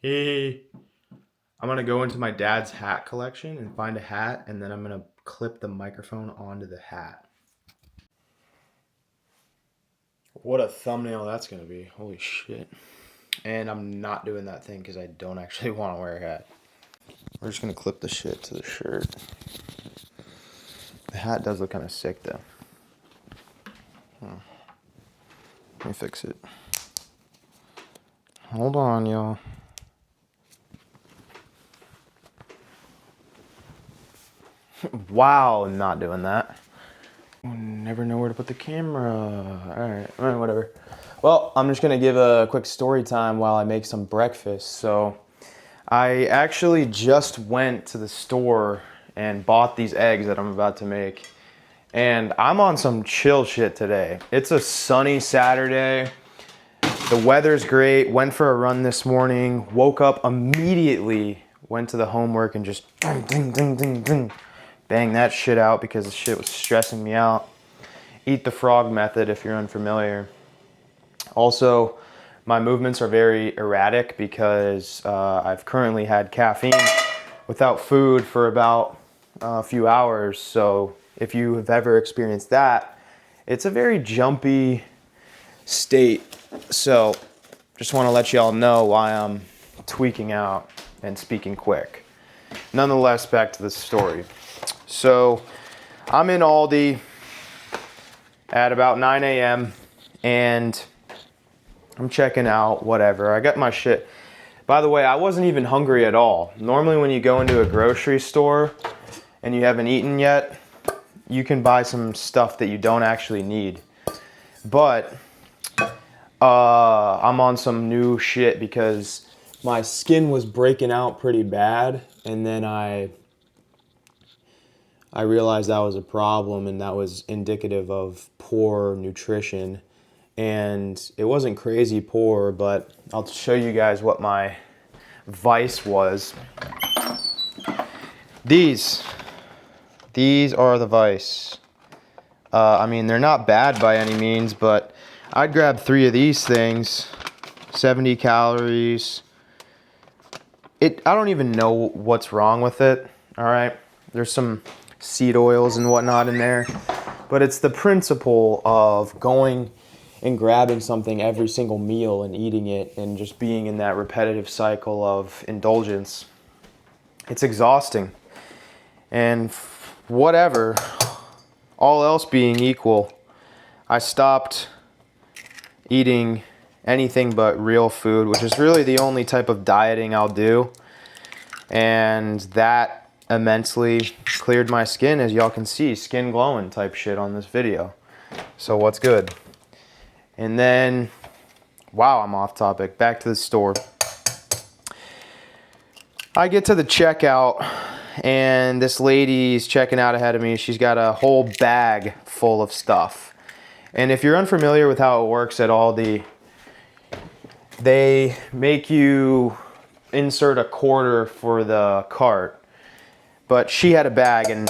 Hey, I'm gonna go into my dad's hat collection and find a hat, and then I'm gonna clip the microphone onto the hat. What a thumbnail that's gonna be. Holy shit. And I'm not doing that thing because I don't actually want to wear a hat. We're just gonna clip the shit to the shirt. The hat does look kind of sick though. Let me fix it. Hold on, y'all. Wow, I'm not doing that. Never know where to put the camera. All right, whatever. Well, I'm just gonna give a quick story time while I make some breakfast. So, I actually just went to the store and bought these eggs that I'm about to make. And I'm on some chill shit today. It's a sunny Saturday. The weather's great. Went for a run this morning. Woke up immediately. Went to the homework and just ding, ding, ding, ding. Bang that shit out because the shit was stressing me out. Eat the frog method if you're unfamiliar. Also, my movements are very erratic because I've currently had caffeine without food for about a few hours. So if you have ever experienced that, it's a very jumpy state. So just want to let y'all know why I'm tweaking out and speaking quick. Nonetheless, back to the story. So I'm in Aldi at about 9 a.m. and I'm checking out, whatever. I got my shit. By the way, I wasn't even hungry at all. Normally when you go into a grocery store and you haven't eaten yet, you can buy some stuff that you don't actually need. But I'm on some new shit because my skin was breaking out pretty bad, and then I realized that was a problem, and that was indicative of poor nutrition. And it wasn't crazy poor, but I'll show you guys what my vice was. These are the vice. I mean, they're not bad by any means, but I'd grab 3 of these things, 70 calories. I don't even know what's wrong with it, all right? There's some seed oils and whatnot in there, but it's the principle of going and grabbing something every single meal and eating it and just being in that repetitive cycle of indulgence. It's exhausting. And whatever, all else being equal, I stopped eating anything but real food, which is really the only type of dieting I'll do. And that immensely cleared my skin, as y'all can see, skin glowing type shit on this video. So what's good? And then, wow, I'm off topic. Back to the store. I get to the checkout and this lady's checking out ahead of me. She's got a whole bag full of stuff. And if you're unfamiliar with how it works at Aldi, they make you insert a quarter for the cart. But she had a bag and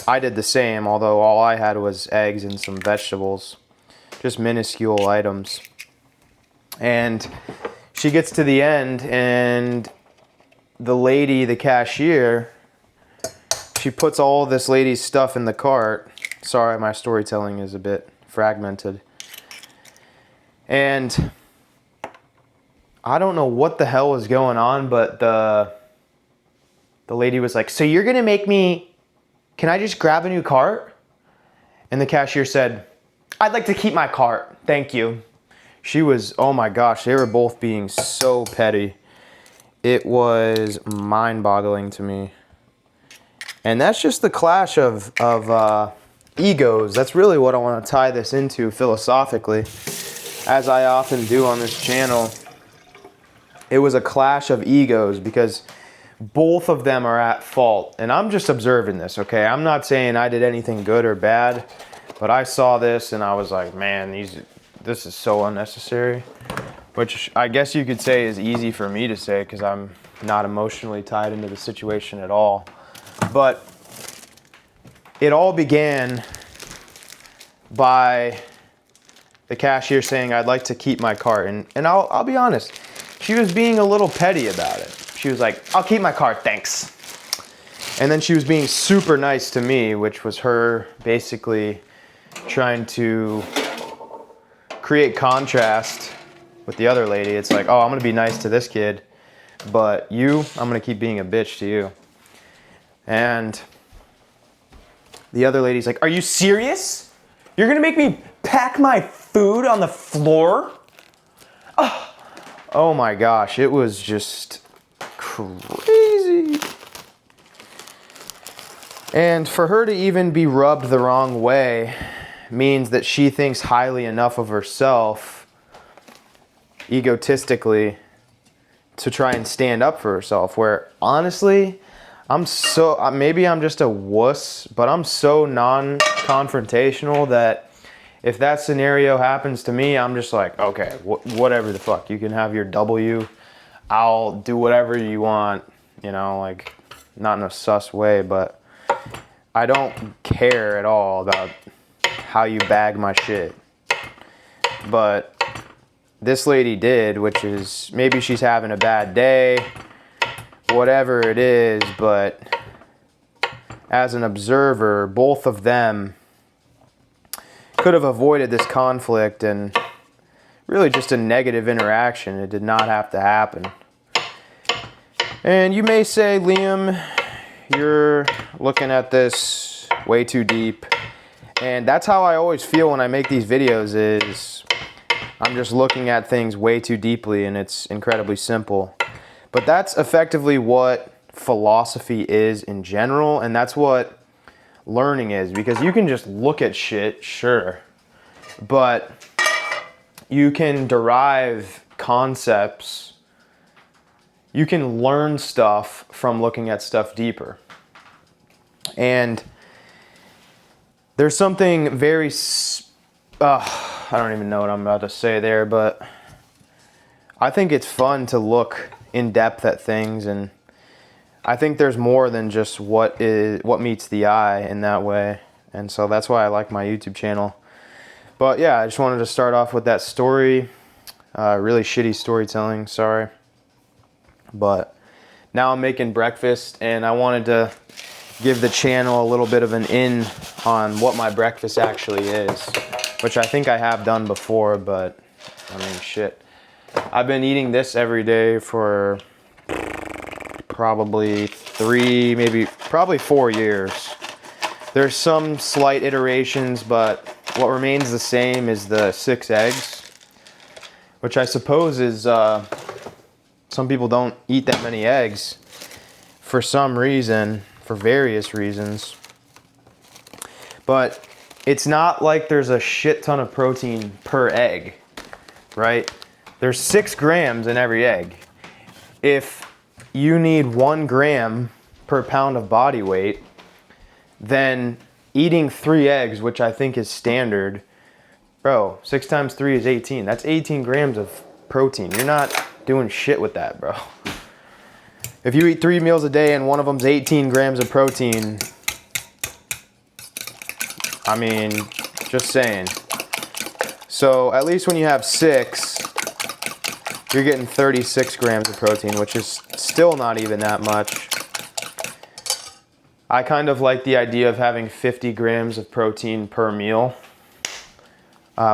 I did the same, although all I had was eggs and some vegetables. Just minuscule items. And she gets to the end and the lady, the cashier, she puts all this lady's stuff in the cart. Sorry, my storytelling is a bit fragmented. And I don't know what the hell was going on, but the lady was like, "So you're gonna make me, can I just grab a new cart?" And the cashier said, "I'd like to keep my cart, thank you." She was, oh my gosh, they were both being so petty. It was mind-boggling to me. And that's just the clash of egos. That's really what I want to tie this into philosophically, as I often do on this channel. It was a clash of egos because both of them are at fault. And I'm just observing this, okay? I'm not saying I did anything good or bad, but I saw this and I was like, man, this is so unnecessary. Which I guess you could say is easy for me to say because I'm not emotionally tied into the situation at all. But it all began by the cashier saying, "I'd like to keep my cart." And I'll be honest, she was being a little petty about it. She was like, I'll keep my card, thanks. And then she was being super nice to me, which was her basically trying to create contrast with the other lady. It's like, oh, I'm gonna be nice to this kid, but you, I'm gonna keep being a bitch to you. And the other lady's like, are you serious? You're gonna make me pack my food on the floor? Oh my gosh, it was just crazy. And for her to even be rubbed the wrong way means that she thinks highly enough of herself, egotistically, to try and stand up for herself. Where honestly, maybe I'm just a wuss, but I'm so non-confrontational that if that scenario happens to me, I'm just like, okay, whatever the fuck. You can have your W. I'll do whatever you want, you know, like, not in a sus way, but I don't care at all about how you bag my shit. But this lady did, which is, maybe she's having a bad day, whatever it is, but as an observer, both of them could have avoided this conflict and really just a negative interaction. It did not have to happen. And you may say, Liam, you're looking at this way too deep. And that's how I always feel when I make these videos, is I'm just looking at things way too deeply, and it's incredibly simple. But that's effectively what philosophy is in general, and that's what learning is, because you can just look at shit, sure, but you can derive concepts, you can learn stuff from looking at stuff deeper. And there's something very, I don't even know what I'm about to say there, but I think it's fun to look in depth at things, and I think there's more than just what meets the eye in that way. And so that's why I like my YouTube channel. But yeah, I just wanted to start off with that story. Really shitty storytelling, sorry. But now I'm making breakfast, and I wanted to give the channel a little bit of an in on what my breakfast actually is, which I think I have done before, but I mean, shit. I've been eating this every day for probably 4 years. There's some slight iterations, but what remains the same is the 6 eggs, which I suppose is, some people don't eat that many eggs for some reason, for various reasons. But it's not like there's a shit ton of protein per egg, right? There's 6 grams in every egg. If you need 1 gram per pound of body weight, then eating 3 eggs, which I think is standard, bro, 6 times 3 is 18. That's 18 grams of protein. You're not doing shit with that, bro. If you eat 3 meals a day and one of them's 18 grams of protein, I mean, just saying. So at least when you have 6, you're getting 36 grams of protein, which is still not even that much. I kind of like the idea of having 50 grams of protein per meal,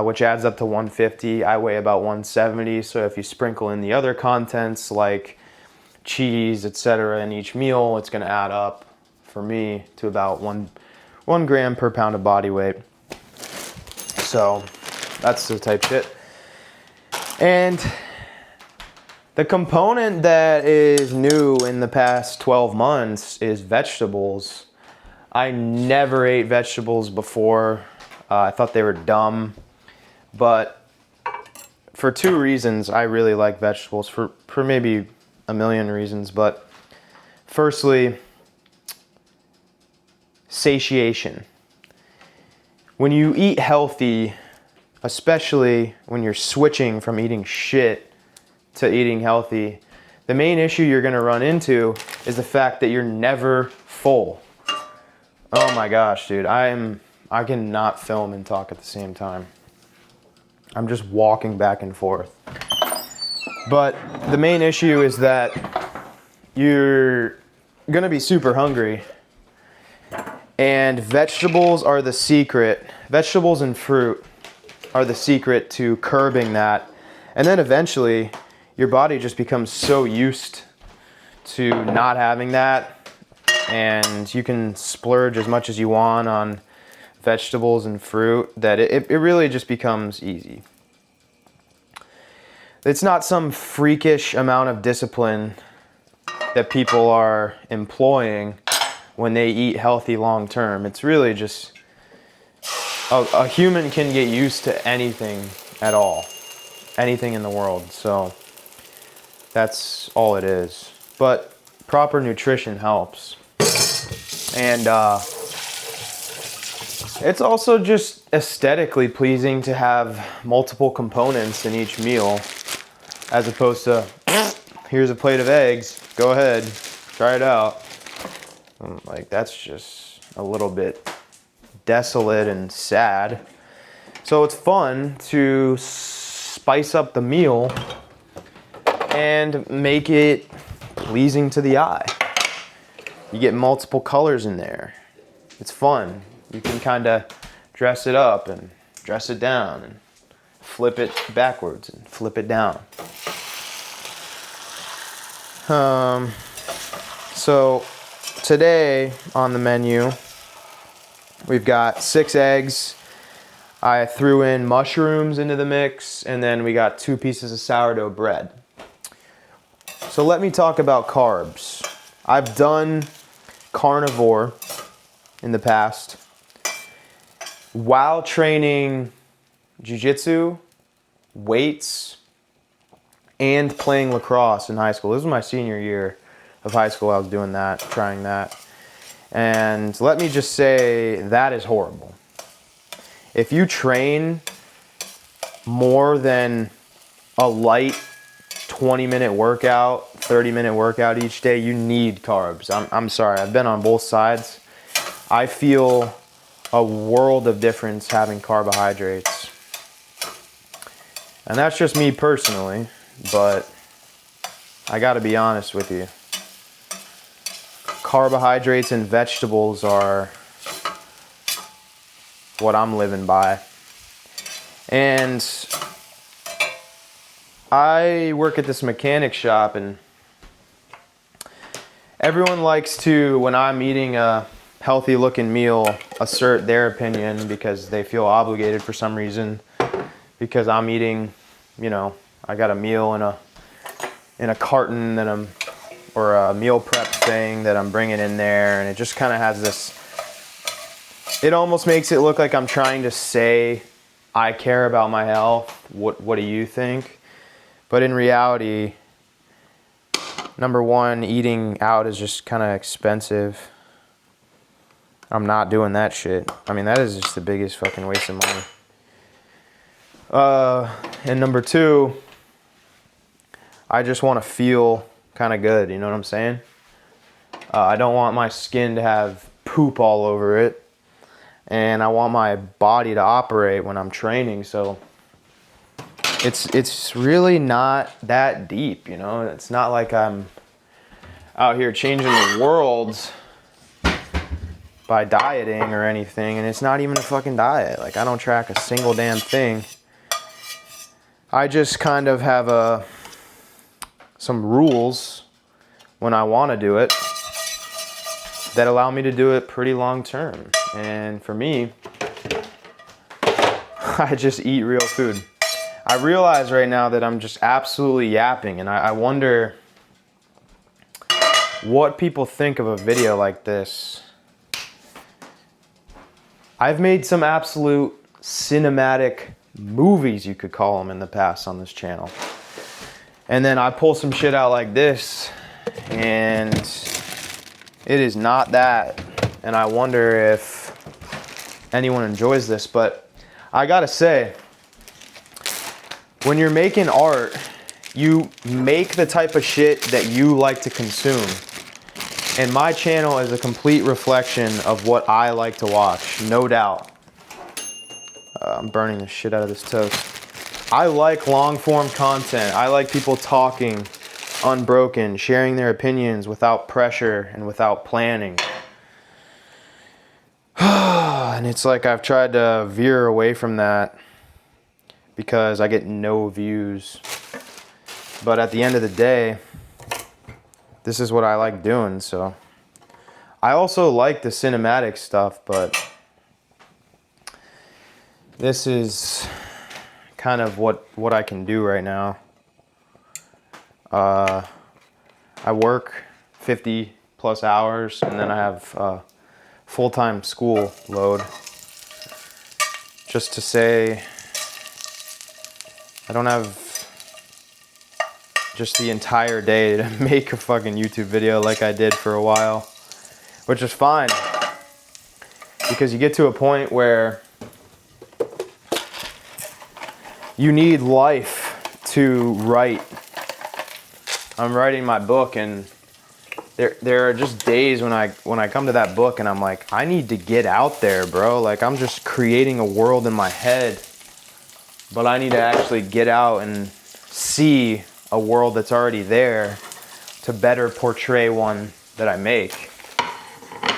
which adds up to 150. I weigh about 170, so if you sprinkle in the other contents like cheese, etc. in each meal, it's going to add up for me to about 1 gram per pound of body weight. So that's the type shit. And the component that is new in the past 12 months is vegetables. I never ate vegetables before. I thought they were dumb. But for 2 reasons, I really like vegetables. For maybe a million reasons. But firstly, satiation. When you eat healthy, especially when you're switching from eating shit to eating healthy, the main issue you're going to run into is the fact that you're never full. Oh my gosh, dude. I cannot film and talk at the same time. I'm just walking back and forth. But the main issue is that you're gonna be super hungry, and vegetables are the secret. Vegetables and fruit are the secret to curbing that. And then eventually your body just becomes so used to not having that, and you can splurge as much as you want on vegetables and fruit that it really just becomes easy. It's not some freakish amount of discipline that people are employing when they eat healthy long term. It's really just a human can get used to anything at all, anything in the world. So that's all it is. But proper nutrition helps. And it's also just aesthetically pleasing to have multiple components in each meal, as opposed to, here's a plate of eggs, go ahead, try it out. Like, that's just a little bit desolate and sad. So it's fun to spice up the meal and make it pleasing to the eye. You get multiple colors in there. It's fun. You can kind of dress it up and dress it down and flip it backwards and flip it down. So today on the menu, we've got 6 eggs. I threw in mushrooms into the mix, and then we got 2 pieces of sourdough bread. So let me talk about carbs. I've done carnivore in the past while training jiu-jitsu, weights, and playing lacrosse in high school. This was my senior year of high school. I was doing that, trying that. And let me just say, that is horrible. If you train more than a light 20-minute workout, 30-minute workout each day, you need carbs. I'm sorry, I've been on both sides. I feel a world of difference having carbohydrates. And that's just me personally, but I gotta be honest with you. Carbohydrates and vegetables are what I'm living by. And I work at this mechanic shop, and everyone likes to, when I'm eating a healthy looking meal, assert their opinion because they feel obligated for some reason, because I'm eating, I got a meal in a carton that or a meal prep thing that I'm bringing in there, and it just kind of has this, it almost makes it look like I'm trying to say I care about my health. What do you think? But in reality, number one, eating out is just kind of expensive. I'm not doing that shit. I mean, that is just the biggest fucking waste of money. And number two, I just want to feel kind of good, you know what I'm saying? I don't want my skin to have poop all over it, and I want my body to operate when I'm training, so it's really not that deep, It's not like I'm out here changing the world by dieting or anything, and it's not even a fucking diet. Like, I don't track a single damn thing. I just kind of have some rules when I want to do it that allow me to do it pretty long term. And for me, I just eat real food. I realize right now that I'm just absolutely yapping, and I wonder what people think of a video like this. I've made some absolute cinematic movies, you could call them, in the past on this channel. And then I pull some shit out like this, and it is not that. And I wonder if anyone enjoys this, but I gotta say, when you're making art, you make the type of shit that you like to consume. And my channel is a complete reflection of what I like to watch, no doubt. I'm burning the shit out of this toast. I like long form content. I like people talking unbroken, sharing their opinions without pressure and without planning. And it's like I've tried to veer away from that because I get no views. But at the end of the day, this is what I like doing, so. I also like the cinematic stuff, but this is kind of what I can do right now. I work 50 plus hours, and then I have full-time school load. Just to say, I don't have just the entire day to make a fucking YouTube video like I did for a while, which is fine, because you get to a point where you need life to write. I'm writing my book, and there are just days when I come to that book and I'm like, I need to get out there, bro. Like, I'm just creating a world in my head, but I need to actually get out and see a world that's already there to better portray one that I make.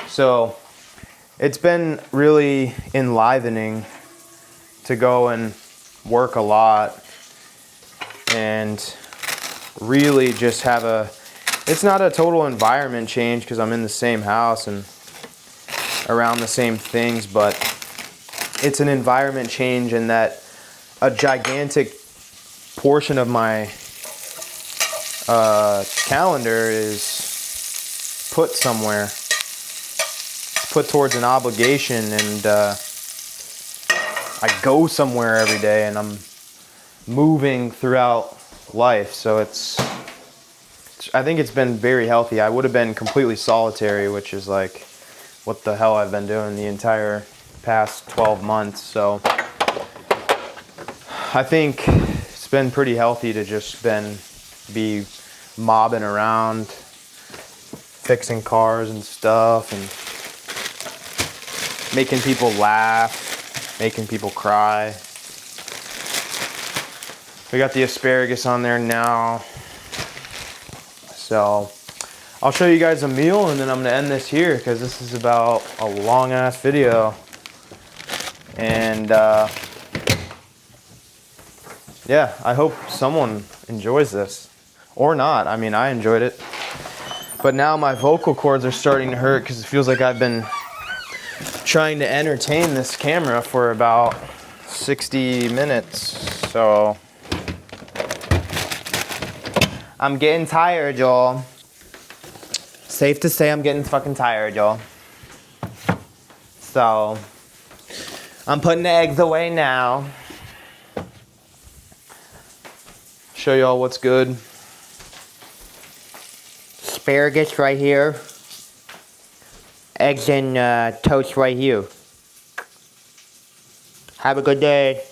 So it's been really enlivening to go and work a lot and really just have it's not a total environment change because I'm in the same house and around the same things, but it's an environment change in that a gigantic portion of my calendar is put somewhere, put towards an obligation, and I go somewhere every day and I'm moving throughout life. So I think it's been very healthy. I would have been completely solitary, which is like what the hell I've been doing the entire past 12 months. So I think it's been pretty healthy to just be mobbing around, fixing cars and stuff, and making people laugh, making people cry. We got the asparagus on there now. So I'll show you guys a meal, and then I'm gonna end this here because this is about a long ass video. And yeah, I hope someone enjoys this, or not. I mean, I enjoyed it, but now my vocal cords are starting to hurt because it feels like I've been trying to entertain this camera for about 60 minutes. So I'm getting tired, y'all. Safe to say I'm getting fucking tired, y'all. So I'm putting the eggs away now. Show y'all what's good. Asparagus right here. Eggs and toast right here. Have a good day.